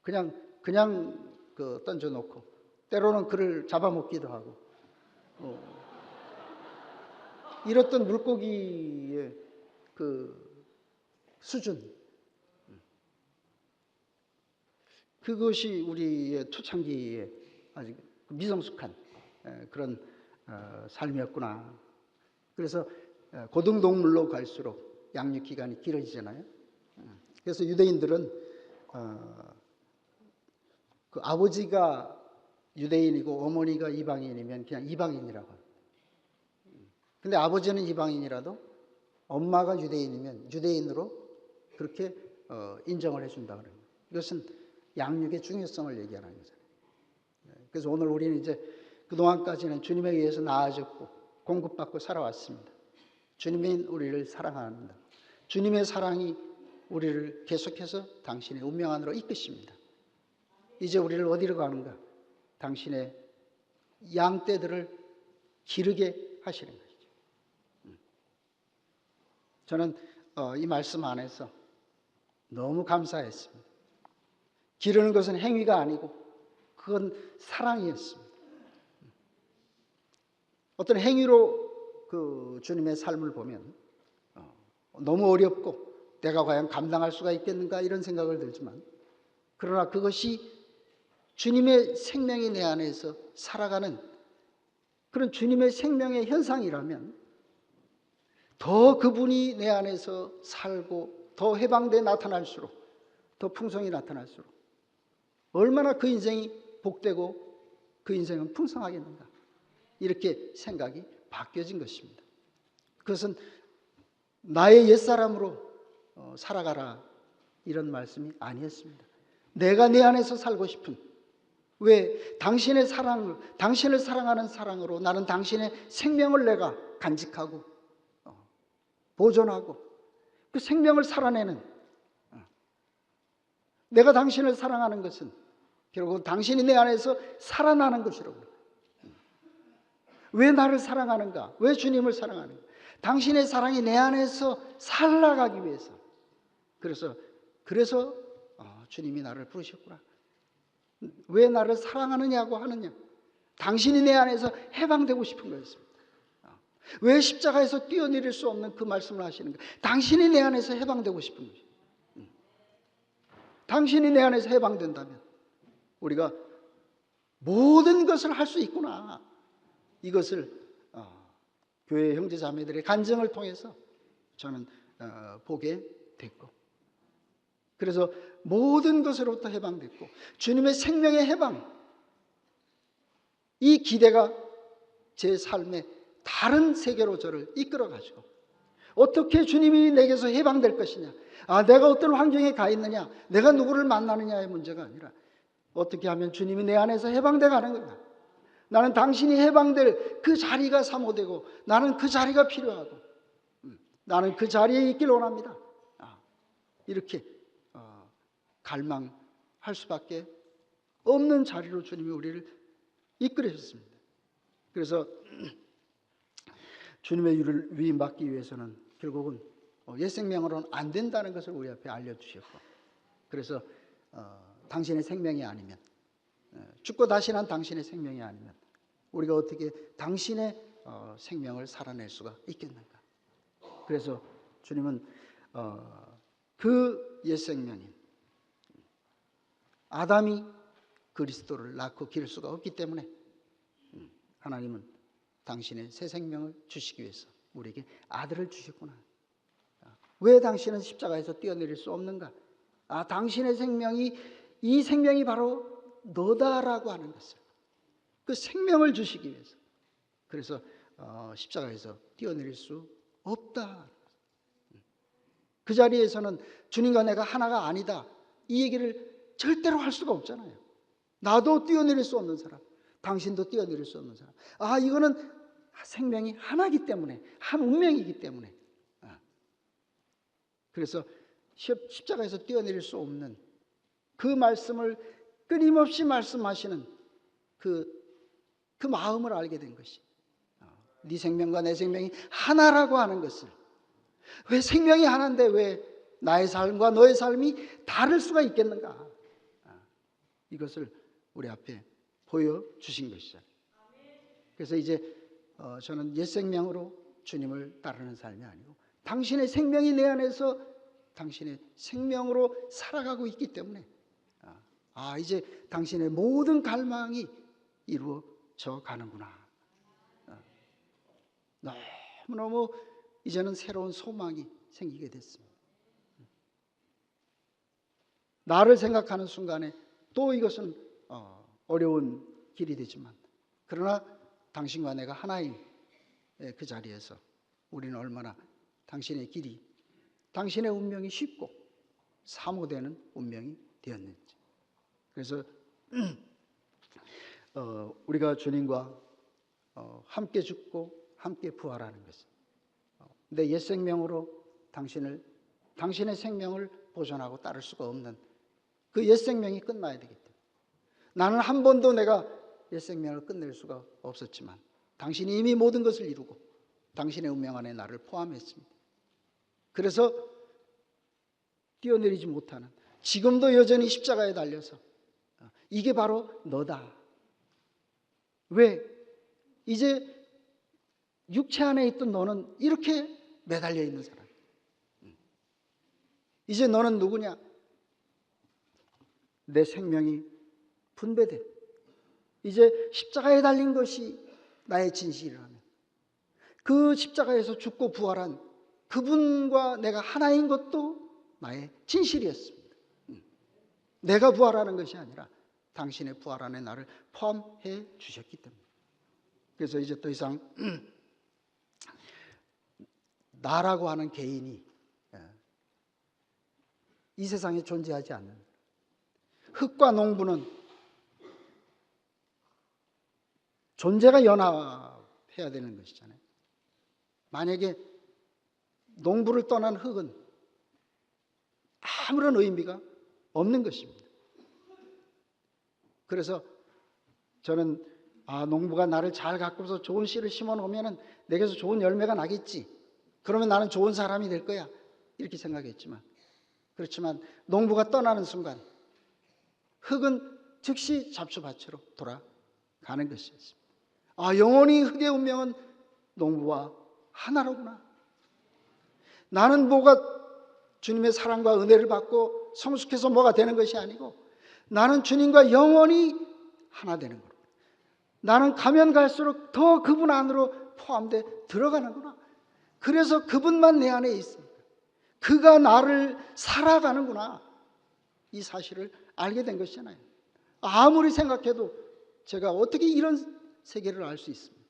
그냥 던져놓고 때로는 그를 잡아먹기도 하고 이랬던 물고기의 그 수준 그것이 우리의 초창기에 아직 미성숙한 그런 삶이었구나. 그래서 고등동물로 갈수록 양육 기간이 길어지잖아요. 그래서 유대인들은 그 아버지가 유대인이고 어머니가 이방인이면 그냥 이방인이라고 합니다. 근데 아버지는 이방인이라도 엄마가 유대인이면 유대인으로 그렇게 인정을 해준다 그래요. 이것은 양육의 중요성을 얘기하는 거잖아요. 그래서 오늘 우리는 이제 그동안까지는 주님에 의해서 나아졌고 공급받고 살아왔습니다. 주님이 우리를 사랑합니다. 주님의 사랑이 우리를 계속해서 당신의 운명 안으로 이끄십니다. 이제 우리를 어디로 가는가? 당신의 양떼들을 기르게 하시는 것이죠. 저는 이 말씀 안에서 너무 감사했습니다. 기르는 것은 행위가 아니고 그건 사랑이었습니다. 어떤 행위로 그 주님의 삶을 보면 너무 어렵고 내가 과연 감당할 수가 있겠는가 이런 생각을 들지만 그러나 그것이 주님의 생명이 내 안에서 살아가는 그런 주님의 생명의 현상이라면 더 그분이 내 안에서 살고 더 해방돼 나타날수록 더 풍성히 나타날수록 얼마나 그 인생이 복되고 그 인생은 풍성하겠는가 이렇게 생각이 바뀌어진 것입니다. 그것은 나의 옛사람으로 살아가라 이런 말씀이 아니었습니다. 내가 내 안에서 살고 싶은 왜 당신의 사랑을 당신을 사랑하는 사랑으로 나는 당신의 생명을 내가 간직하고 보존하고 그 생명을 살아내는 내가 당신을 사랑하는 것은 결국 당신이 내 안에서 살아나는 것이라고 왜 나를 사랑하는가? 왜 주님을 사랑하는가? 당신의 사랑이 내 안에서 살아가기 위해서. 그래서 주님이 나를 부르셨구나. 왜 나를 사랑하느냐고 하느냐? 당신이 내 안에서 해방되고 싶은 거였습니다. 왜 십자가에서 뛰어내릴 수 없는 그 말씀을 하시는 거예요? 당신이 내 안에서 해방되고 싶은 거죠. 당신이 내 안에서 해방된다면 우리가 모든 것을 할 수 있구나. 이것을 교회 형제 자매들의 간증을 통해서 저는 보게 됐고, 그래서 모든 것으로부터 해방됐고, 주님의 생명의 해방, 이 기대가 제 삶의 다른 세계로 저를 이끌어가지고, 어떻게 주님이 내게서 해방될 것이냐, 내가 어떤 환경에 가 있느냐, 내가 누구를 만나느냐의 문제가 아니라 어떻게 하면 주님이 내 안에서 해방돼 가는 거다. 나는 당신이 해방될 그 자리가 사모되고, 나는 그 자리가 필요하고, 나는 그 자리에 있길 원합니다. 이렇게 갈망할 수밖에 없는 자리로 주님이 우리를 이끌으셨습니다. 그래서 주님의 위임받기 위해서는 결국은 옛 생명으로는 안 된다는 것을 우리 앞에 알려주셨고, 그래서 당신의 생명이 아니면, 죽고 다시 난 당신의 생명이 아니면 우리가 어떻게 당신의 생명을 살아낼 수가 있겠는가. 그래서 주님은 그 옛 생명인 아담이 그리스도를 낳고 기를 수가 없기 때문에 하나님은 당신의 새 생명을 주시기 위해서 우리에게 아들을 주셨구나. 왜 당신은 십자가에서 뛰어내릴 수 없는가? 당신의 생명이, 이 생명이 바로 너다라고 하는 것을, 그 생명을 주시기 위해서, 그래서 십자가에서 뛰어내릴 수 없다. 그 자리에서는 주님과 내가 하나가 아니다, 이 얘기를 절대로 할 수가 없잖아요. 나도 뛰어내릴 수 없는 사람, 당신도 뛰어내릴 수 없는 사람. 이거는 생명이 하나이기 때문에, 한 운명이기 때문에. 그래서 십자가에서 뛰어내릴 수 없는 그 말씀을 끊임없이 말씀하시는 그 마음을 알게 된 것이, 네 생명과 내 생명이 하나라고 하는 것을. 왜 생명이 하나인데 왜 나의 삶과 너의 삶이 다를 수가 있겠는가? 이것을 우리 앞에 보여주신 것이죠. 그래서 이제 저는 옛 생명으로 주님을 따르는 삶이 아니고, 당신의 생명이 내 안에서 당신의 생명으로 살아가고 있기 때문에 이제 당신의 모든 갈망이 이루어져 가는구나. 너무너무 이제는 새로운 소망이 생기게 됐습니다. 나를 생각하는 순간에 또 이것은 어려운 길이 되지만, 그러나 당신과 내가 하나인 그 자리에서 우리는 얼마나 당신의 길이, 당신의 운명이 쉽고 사모되는 운명이 되었는지. 그래서 우리가 주님과 함께 죽고 함께 부활하는 것은 내 옛 생명으로 당신의 생명을 보존하고 따를 수가 없는 그 옛 생명이 끝나야 되기 때문에, 나는 한 번도 내가 옛 생명을 끝낼 수가 없었지만 당신이 이미 모든 것을 이루고 당신의 운명 안에 나를 포함했습니다. 그래서 뛰어내리지 못하는, 지금도 여전히 십자가에 달려서 이게 바로 너다. 왜? 이제 육체 안에 있던 너는 이렇게 매달려 있는 사람. 이제 너는 누구냐? 내 생명이 분배된, 이제 십자가에 달린 것이 나의 진실이라면, 그 십자가에서 죽고 부활한 그분과 내가 하나인 것도 나의 진실이었습니다. 내가 부활하는 것이 아니라 당신의 부활 안에 나를 포함해 주셨기 때문에. 그래서 이제 더 이상 나라고 하는 개인이 이 세상에 존재하지 않는, 흙과 농부는 존재가 연합해야 되는 것이잖아요. 만약에 농부를 떠난 흙은 아무런 의미가 없는 것입니다. 그래서 저는 농부가 나를 잘 가꾸어서 좋은 씨를 심어 놓으면 내게서 좋은 열매가 나겠지. 그러면 나는 좋은 사람이 될 거야. 이렇게 생각했지만, 그렇지만 농부가 떠나는 순간 흙은 즉시 잡초밭으로 돌아가는 것이었습니다. 영원히 흙의 운명은 농부와 하나로구나. 나는 뭐가 주님의 사랑과 은혜를 받고 성숙해서 뭐가 되는 것이 아니고, 나는 주님과 영원히 하나 되는 거로. 나는 가면 갈수록 더 그분 안으로 포함돼 들어가는구나. 그래서 그분만 내 안에 있습니다. 그가 나를 살아가는구나. 이 사실을 알게 된 것이잖아요. 아무리 생각해도 제가 어떻게 이런 세계를 알 수 있습니까?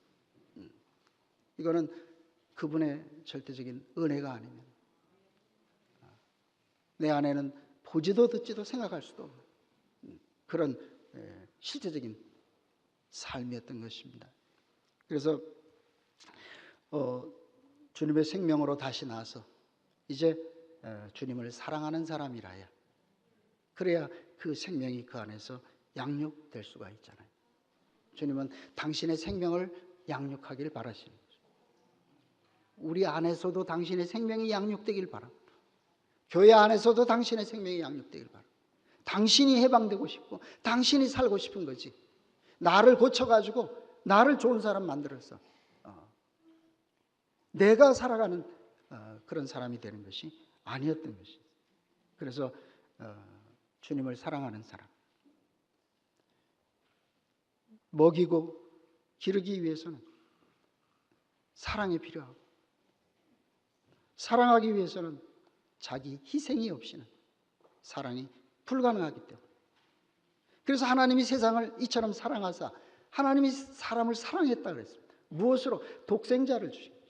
이거는 그분의 절대적인 은혜가 아니면 내 안에는 보지도 듣지도 생각할 수도 없는 그런 실제적인 삶이었던 것입니다. 그래서 주님의 생명으로 다시 나와서 이제 주님을 사랑하는 사람이라야, 그래야 그 생명이 그 안에서 양육될 수가 있잖아요. 주님은 당신의 생명을 양육하길 바라시는 거죠. 우리 안에서도 당신의 생명이 양육되길 바랍니다. 교회 안에서도 당신의 생명이 양육되길 바랍니다. 당신이 해방되고 싶고 당신이 살고 싶은 거지, 나를 고쳐가지고 나를 좋은 사람 만들어서 내가 살아가는 그런 사람이 되는 것이 아니었던 것이죠. 그래서 주님을 사랑하는 사람, 먹이고 기르기 위해서는 사랑이 필요하고, 사랑하기 위해서는 자기 희생이 없이는 사랑이 불가능하기 때문에, 그래서 하나님이 세상을 이처럼 사랑하사 하나님이 사람을 사랑했다 그랬습니다. 무엇으로? 독생자를 주신 것이,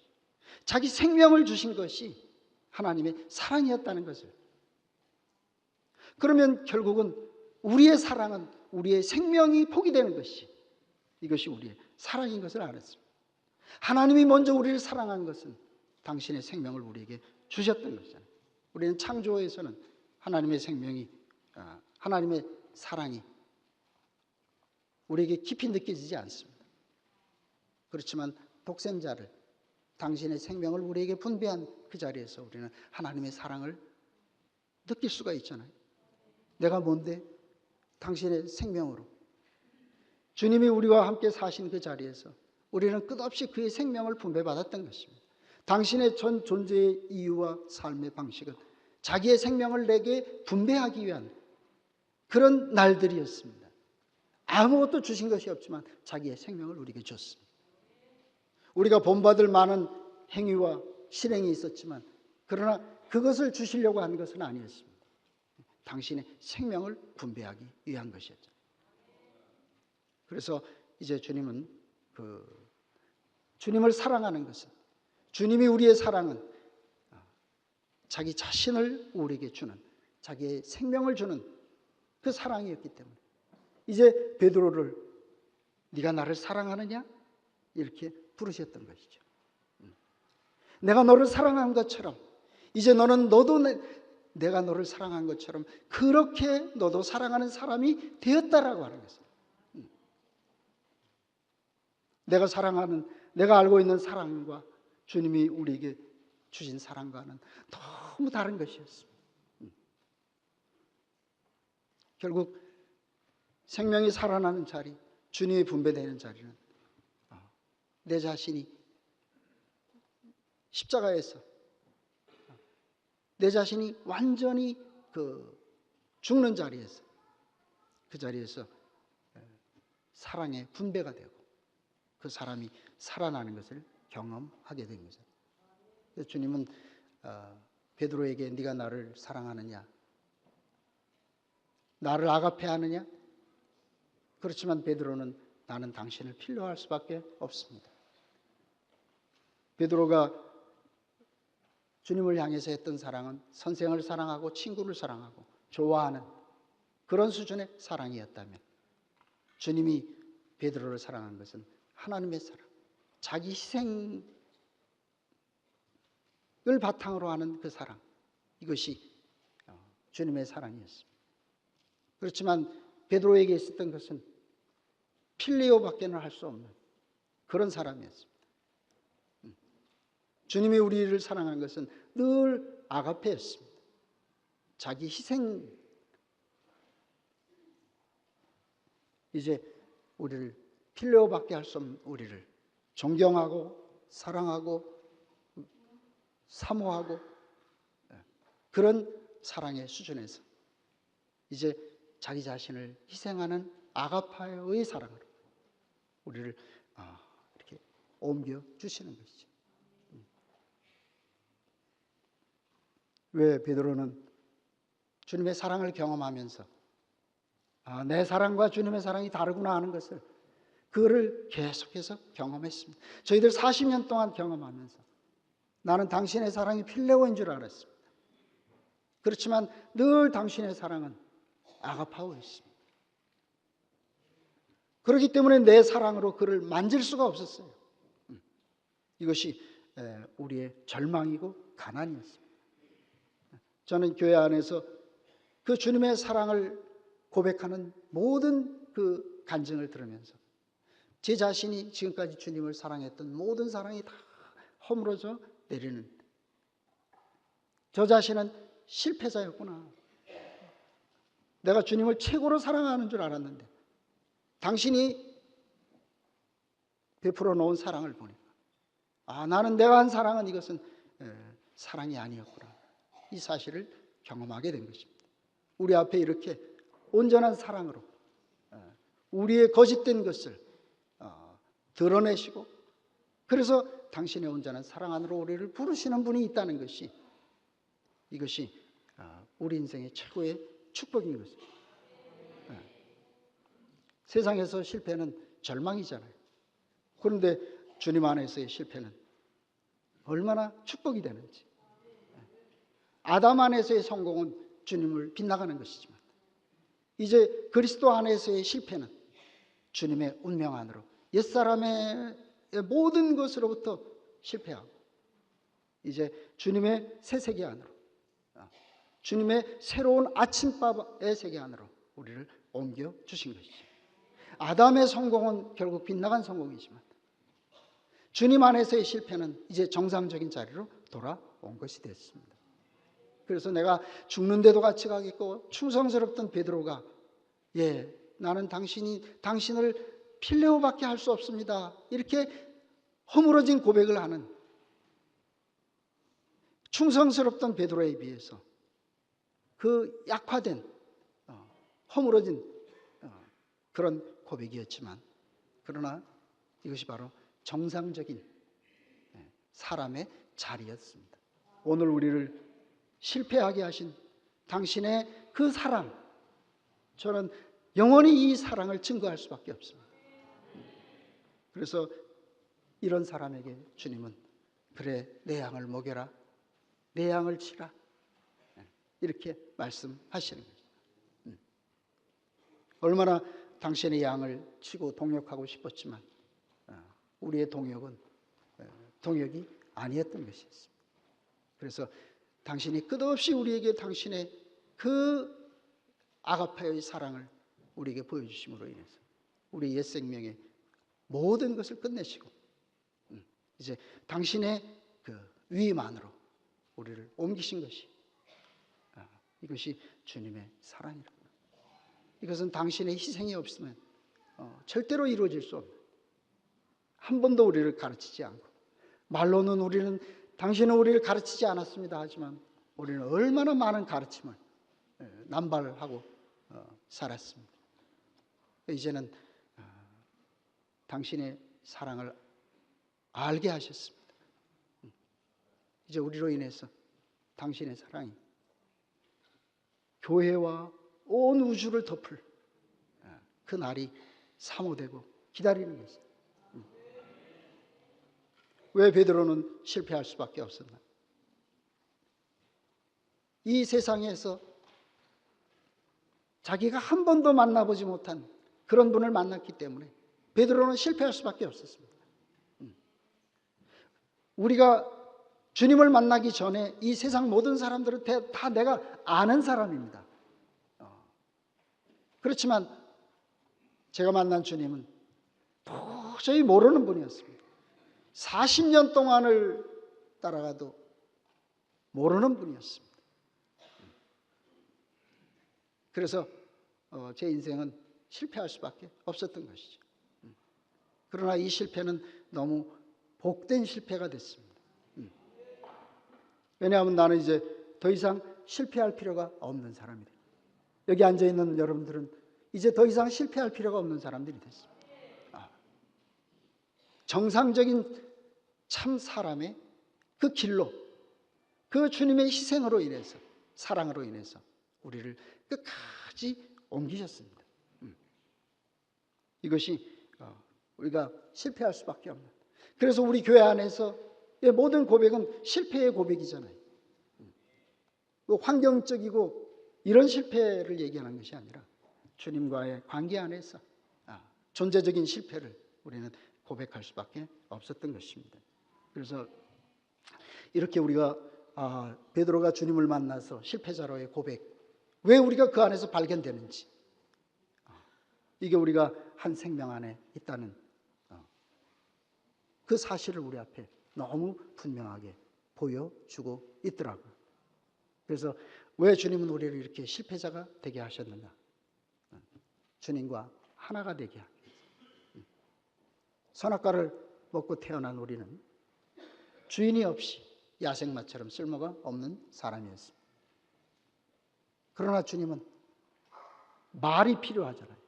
자기 생명을 주신 것이 하나님의 사랑이었다는 것을. 그러면 결국은 우리의 사랑은 우리의 생명이 포기되는 것이, 이것이 우리의 사랑인 것을 알았습니다. 하나님이 먼저 우리를 사랑한 것은 당신의 생명을 우리에게 주셨던 것이잖아요. 우리는 창조에서는 하나님의 생명이, 하나님의 사랑이 우리에게 깊이 느껴지지 않습니다. 그렇지만 독생자를, 당신의 생명을 우리에게 분배한 그 자리에서 우리는 하나님의 사랑을 느낄 수가 있잖아요. 내가 뭔데? 당신의 생명으로 주님이 우리와 함께 사신 그 자리에서 우리는 끝없이 그의 생명을 분배받았던 것입니다. 당신의 전 존재의 이유와 삶의 방식은 자기의 생명을 내게 분배하기 위한 그런 날들이었습니다. 아무것도 주신 것이 없지만 자기의 생명을 우리에게 줬습니다. 우리가 본받을 많은 행위와 실행이 있었지만, 그러나 그것을 주시려고 한 것은 아니었습니다. 당신의 생명을 분배하기 위한 것이었죠. 그래서 이제 주님은 주님을 사랑하는 것은, 주님이 우리의 사랑은 자기 자신을 우리에게 주는, 자기의 생명을 주는 그 사랑이었기 때문에 이제 베드로를 네가 나를 사랑하느냐? 이렇게 부르셨던 것이죠. 내가 너를 사랑한 것처럼 이제 너도 내가 너를 사랑한 것처럼 그렇게 너도 사랑하는 사람이 되었다라고 하는 것입니다. 내가 알고 있는 사랑과 주님이 우리에게 주신 사랑과는 너무 다른 것이었습니다. 결국 생명이 살아나는 자리, 주님이 분배되는 자리는 내 자신이 십자가에서 내 자신이 완전히 죽는 자리에서, 그 자리에서 사랑의 분배가 되고 그 사람이 살아나는 것을 경험하게 된 거죠. 그래서 주님은 베드로에게 네가 나를 사랑하느냐, 나를 아가페하느냐? 그렇지만 베드로는 나는 당신을 필요할 수밖에 없습니다. 베드로가 주님을 향해서 했던 사랑은 선생을 사랑하고 친구를 사랑하고 좋아하는 그런 수준의 사랑이었다면, 주님이 베드로를 사랑한 것은 하나님의 사랑, 자기 희생을 바탕으로 하는 그 사랑, 이것이 주님의 사랑이었습니다. 그렇지만 베드로에게 있었던 것은 필리오밖에는 할 수 없는 그런 사람이었습니다. 주님이 우리를 사랑하는 것은 늘 아가페였습니다. 자기 희생. 이제 우리를 필리오밖에 할 수 없는 우리를 존경하고 사랑하고 사모하고 그런 사랑의 수준에서 이제 자기 자신을 희생하는 아가파의 사랑으로 우리를 이렇게 옮겨 주시는 것이죠. 왜 베드로는 주님의 사랑을 경험하면서 내 사랑과 주님의 사랑이 다르구나 하는 것을 그거를 계속해서 경험했습니다. 저희들 40년 동안 경험하면서 나는 당신의 사랑이 필레오인 줄 알았습니다. 그렇지만 늘 당신의 사랑은 아가파오였습니다. 그렇기 때문에 내 사랑으로 그를 만질 수가 없었어요. 이것이 우리의 절망이고 가난이었습니다. 저는 교회 안에서 그 주님의 사랑을 고백하는 모든 그 간증을 들으면서 제 자신이 지금까지 주님을 사랑했던 모든 사랑이 다 허물어져 내리는, 저 자신은 실패자였구나. 내가 주님을 최고로 사랑하는 줄 알았는데 당신이 베풀어 놓은 사랑을 보니까 나는 내가 한 사랑은 이것은 사랑이 아니었구나. 이 사실을 경험하게 된 것입니다. 우리 앞에 이렇게 온전한 사랑으로 우리의 거짓된 것을 드러내시고 그래서 당신의 온전한 사랑 안으로 우리를 부르시는 분이 있다는 것이, 이것이 우리 인생의 최고의 축복인 것입니다. 세상에서 실패는 절망이잖아요. 그런데 주님 안에서의 실패는 얼마나 축복이 되는지. 아담 안에서의 성공은 주님을 빗나가는 것이지만 이제 그리스도 안에서의 실패는 주님의 운명 안으로 옛사람의 모든 것으로부터 실패하고 이제 주님의 새 세계 안으로, 주님의 새로운 아침밥의 세계 안으로 우리를 옮겨 주신 것이죠. 아담의 성공은 결국 빗나간 성공이지만 주님 안에서의 실패는 이제 정상적인 자리로 돌아온 것이 됐습니다. 그래서 내가 죽는데도 같이 가겠고 충성스럽던 베드로가 나는 당신을 필레오밖에 할 수 없습니다. 이렇게 허물어진 고백을 하는 충성스럽던 베드로에 비해서 그 약화된 허물어진 그런 고백이었지만 그러나 이것이 바로 정상적인 사람의 자리였습니다. 오늘 우리를 실패하게 하신 당신의 그 사랑, 저는 영원히 이 사랑을 증거할 수밖에 없습니다. 그래서 이런 사람에게 주님은 그래 내 양을 먹여라, 내 양을 치라 이렇게 말씀하시는 거죠. 얼마나 당신의 양을 치고 동역하고 싶었지만 우리의 동역은 동역이 아니었던 것이었습니다. 그래서 당신이 끝없이 우리에게 당신의 그 아가파의 사랑을 우리에게 보여주심으로 인해서 우리 옛 생명의 모든 것을 끝내시고 이제 당신의 그 위임안으로 우리를 옮기신 것이 이것이 주님의 사랑이라. 이것은 당신의 희생이 없으면 절대로 이루어질 수 없는, 한 번도 우리를 가르치지 않고 말로는 우리는 당신은 우리를 가르치지 않았습니다 하지만 우리는 얼마나 많은 가르침을 남발하고 살았습니다. 이제는 당신의 사랑을 알게 하셨습니다. 이제 우리로 인해서 당신의 사랑이 교회와 온 우주를 덮을 그 날이 사모되고 기다리는 것입니다. 왜 베드로는 실패할 수밖에 없었나? 이 세상에서 자기가 한 번도 만나보지 못한 그런 분을 만났기 때문에 베드로는 실패할 수밖에 없었습니다. 우리가 주님을 만나기 전에 이 세상 모든 사람들은 다 내가 아는 사람입니다. 그렇지만 제가 만난 주님은 도저히 모르는 분이었습니다. 40년 동안을 따라가도 모르는 분이었습니다. 그래서 제 인생은 실패할 수밖에 없었던 것이죠. 그러나 이 실패는 너무 복된 실패가 됐습니다. 왜냐하면 나는 이제 더 이상 실패할 필요가 없는 사람이 돼요. 여기 앉아있는 여러분들은 이제 더 이상 실패할 필요가 없는 사람들이 됐습니다. 정상적인 참 사람의 그 길로, 그 주님의 희생으로 인해서, 사랑으로 인해서 우리를 끝까지 옮기셨습니다. 이것이 우리가 실패할 수밖에 없는. 그래서 우리 교회 안에서 모든 고백은 실패의 고백이잖아요. 환경적이고 이런 실패를 얘기하는 것이 아니라 주님과의 관계 안에서 존재적인 실패를 우리는 고백할 수밖에 없었던 것입니다. 그래서 이렇게 우리가 베드로가 주님을 만나서 실패자로의 고백, 왜 우리가 그 안에서 발견되는지, 이게 우리가 한 생명 안에 있다는 그 사실을 우리 앞에 너무 분명하게 보여주고 있더라고요. 그래서 왜 주님은 우리를 이렇게 실패자가 되게 하셨느냐? 주님과 하나가 되게 하기 위해서. 선악과를 먹고 태어난 우리는 주인이 없이 야생마처럼 쓸모가 없는 사람이었습니다. 그러나 주님은 말이 필요하잖아요.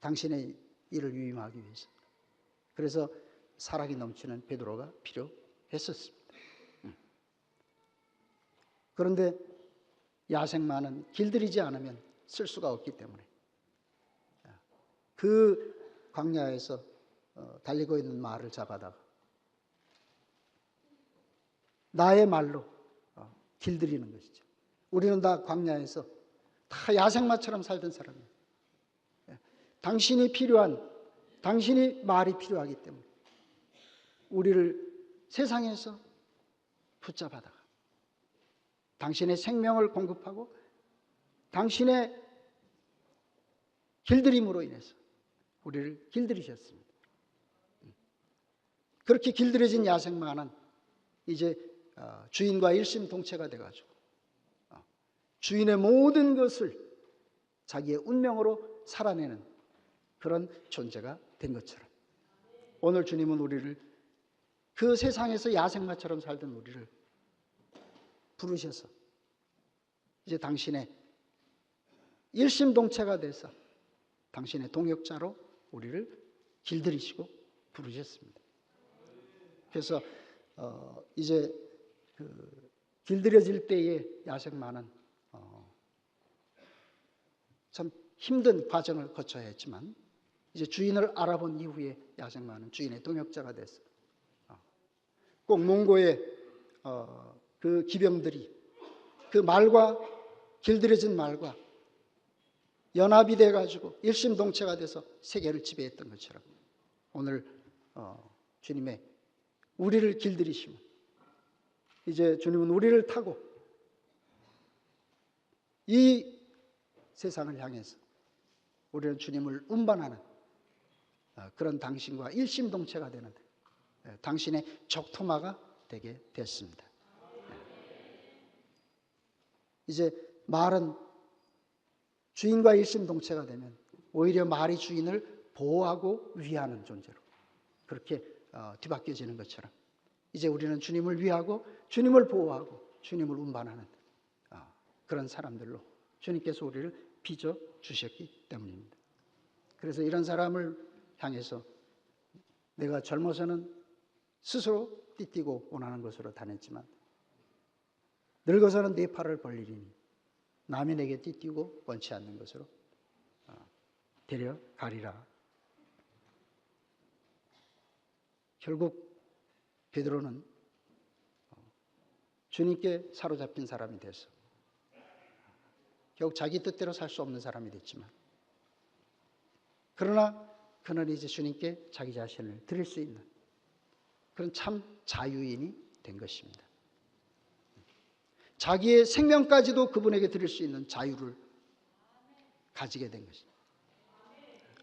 당신의 일을 위임하기 위해서. 그래서 사랑이 넘치는 베드로가 필요했었습니다. 그런데 야생마는 길들이지 않으면 쓸 수가 없기 때문에 그 광야에서 달리고 있는 말을 잡아다가 나의 말로 길들이는 것이죠. 우리는 다 광야에서 다 야생마처럼 살던 사람이에요. 당신이 필요한, 당신이 말이 필요하기 때문에 우리를 세상에서 붙잡아다가 당신의 생명을 공급하고 당신의 길들임으로 인해서 우리를 길들이셨습니다. 그렇게 길들여진 야생마는 이제 주인과 일심동체가 돼가지고 주인의 모든 것을 자기의 운명으로 살아내는 그런 존재가 된 것처럼 오늘 주님은 우리를 그 세상에서 야생마처럼 살던 우리를 부르셔서 이제 당신의 일심동체가 돼서 당신의 동역자로 우리를 길들이시고 부르셨습니다. 그래서 이제 길들여질 때의 야생마는 참 힘든 과정을 거쳐야 했지만 이제 주인을 알아본 이후에 야생마는 주인의 동역자가 됐어요. 꼭 몽고의 그 기병들이 그 말과 길들여진 말과 연합이 돼가지고 일심동체가 돼서 세계를 지배했던 것처럼 오늘 주님의 우리를 길들이시면 이제 주님은 우리를 타고 이 세상을 향해서 우리는 주님을 운반하는 그런 당신과 일심동체가 되는 당신의 적토마가 되게 됐습니다. 이제 말은 주인과 일심동체가 되면 오히려 말이 주인을 보호하고 위하는 존재로 그렇게 뒤바뀌어지는 것처럼 이제 우리는 주님을 위하고 주님을 보호하고 주님을 운반하는 그런 사람들로 주님께서 우리를 빚어 주셨기 때문입니다. 그래서 이런 사람을 향해서 내가 젊어서는 스스로 띠뛰고 원하는 것으로 다녔지만 늙어서는 네 팔을 벌리리니 남이 내게 띠뛰고 원치 않는 것으로 데려가리라. 결국 베드로는 주님께 사로잡힌 사람이 돼서 결국 자기 뜻대로 살 수 없는 사람이 됐지만 그러나 그는 이제 주님께 자기 자신을 드릴 수 있는 그런 참 자유인이 된 것입니다. 자기의 생명까지도 그분에게 드릴 수 있는 자유를 가지게 된 것입니다.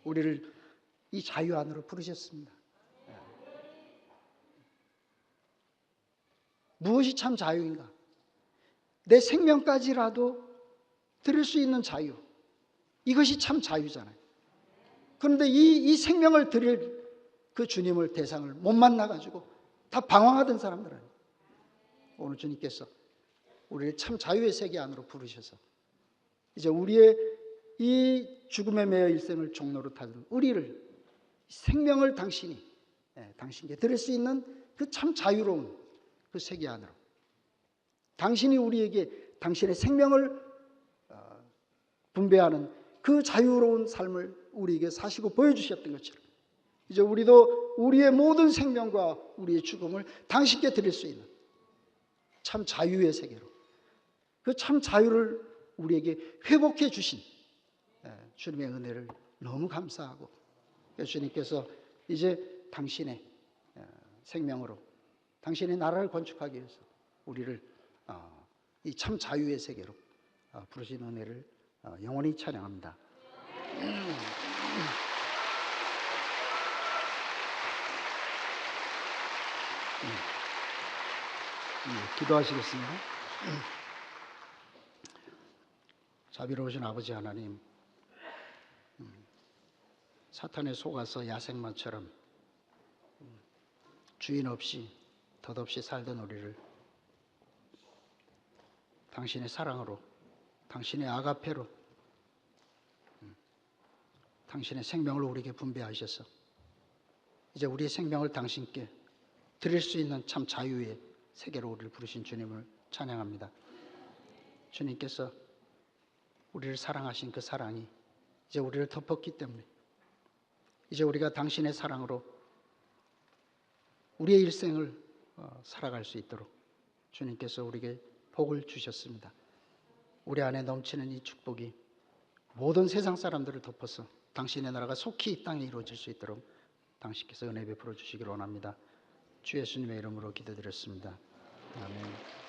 우리를 이 자유 안으로 부르셨습니다. 무엇이 참 자유인가? 내 생명까지라도 드릴 수 있는 자유. 이것이 참 자유잖아요. 그런데 이 생명을 드릴 그 주님을 대상을 못 만나가지고 다 방황하던 사람들은 오늘 주님께서 우리를 참 자유의 세계 안으로 부르셔서 이제 우리의 이 죽음에 매여 일생을 종로로 타는 우리를 생명을 당신께 드릴 수 있는 그 참 자유로운 그 세계 안으로 당신이 우리에게 당신의 생명을 분배하는 그 자유로운 삶을 우리에게 사시고 보여주셨던 것처럼 이제 우리도 우리의 모든 생명과 우리의 죽음을 당신께 드릴 수 있는 참 자유의 세계로 그 참 자유를 우리에게 회복해 주신 주님의 은혜를 너무 감사하고 주님께서 이제 당신의 생명으로 당신의 나라를 건축하기 위해서 우리를 이 참 자유의 세계로 부르신 은혜를 영원히 찬양합니다. 기도하시겠습니다. 자비로우신 아버지 하나님, 사탄에 속아서 야생마처럼 주인 없이 덧없이 살던 우리를 당신의 사랑으로, 당신의 아가페로, 당신의 생명을 우리에게 분배하셔서 이제 우리의 생명을 당신께 드릴 수 있는 참 자유의 세계로 우리를 부르신 주님을 찬양합니다. 주님께서 우리를 사랑하신 그 사랑이 이제 우리를 덮었기 때문에 이제 우리가 당신의 사랑으로 우리의 일생을 살아갈 수 있도록 주님께서 우리에게 복을 주셨습니다. 우리 안에 넘치는 이 축복이 모든 세상 사람들을 덮어서 당신의 나라가 속히 이 땅에 이루어질 수 있도록 당신께서 은혜 베풀어 주시기를 원합니다. 주 예수님의 이름으로 기도드렸습니다. 아멘.